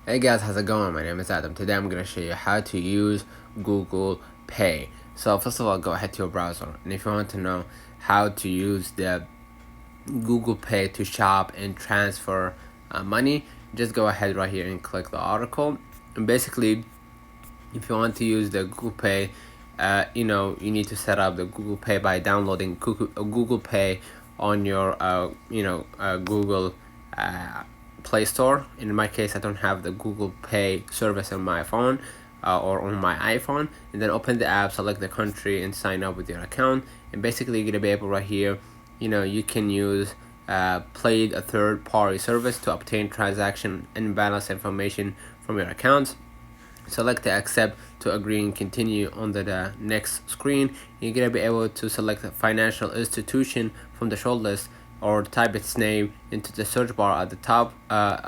Hey guys, how's it going? My name is Adam. Today I'm going to show you how to use Google Pay. So first of all, go ahead to your browser, and if you want to know how to use the Google Pay to shop and transfer money, just go ahead right here and click the article. And basically, if you want to use the Google Pay, you need to set up the Google Pay by downloading Google Pay on your Google Play Store. In my case, I don't have the Google Pay service on my phone or on my iPhone. And then open the app, select the country, and sign up with your account. And basically, you're gonna be able right here, you can use Play, a third-party service, to obtain transaction and balance information from your accounts. Select the accept to agree and continue on the next screen. You're gonna be able to select a financial institution from the short list, or type its name into the search bar at the top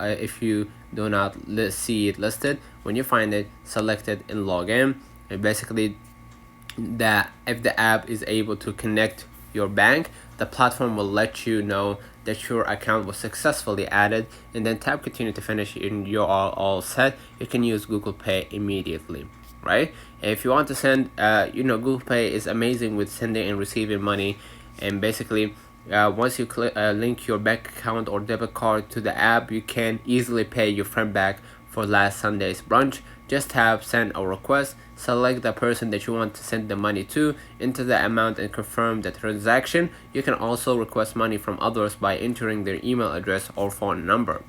if you do not see it listed. When you find it, select it and log in. And basically, if the app is able to connect your bank, the platform will let you know that your account was successfully added, and then tap continue to finish, and you're all set. You can use Google Pay immediately, right? And if you want to send, Google Pay is amazing with sending and receiving money. And basically, once you link your bank account or debit card to the app, you can easily pay your friend back for last Sunday's brunch. Just tap send or request, select the person that you want to send the money to, enter the amount, and confirm the transaction. You can also request money from others by entering their email address or phone number.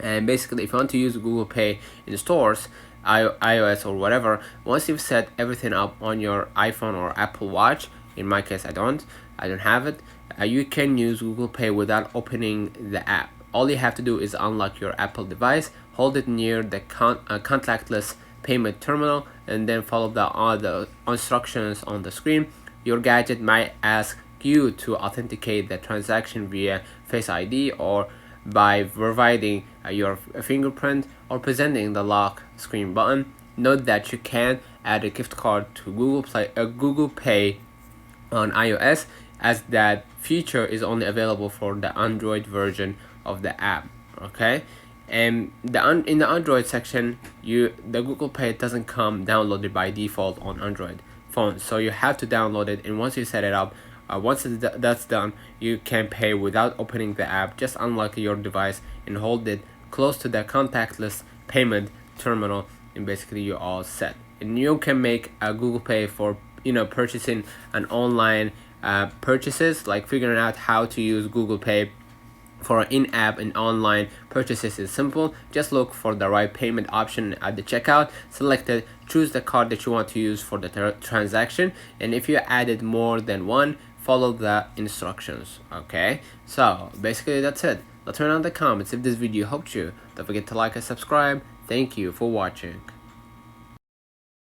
And basically, if you want to use Google Pay in stores, iOS or whatever, once you've set everything up on your iPhone or Apple Watch, in my case I don't have it, you can use Google Pay without opening the app. All you have to do is unlock your Apple device, hold it near the contactless payment terminal, and then follow the instructions on the screen. Your gadget might ask you to authenticate the transaction via Face ID, or by providing your fingerprint, or presenting the lock screen button. Note that you can add a gift card to Google Pay on iOS, as that feature is only available for the Android version of the app. Okay, and in the Android section, the Google Pay doesn't come downloaded by default on Android phones, so you have to download it. And once you set it up, once that's done, you can pay without opening the app. Just unlock your device and hold it close to the contactless payment terminal, and basically you're all set. And you can make a Google Pay for purchasing an online purchases, like figuring out how to use Google Pay for in-app and online purchases is simple. Just look for the right payment option at the checkout, select it, choose the card that you want to use for the transaction, and if you added more than one, follow the instructions. Okay, so basically that's it. Let me know in the comments if this video helped you. Don't forget to like and subscribe. Thank you for watching.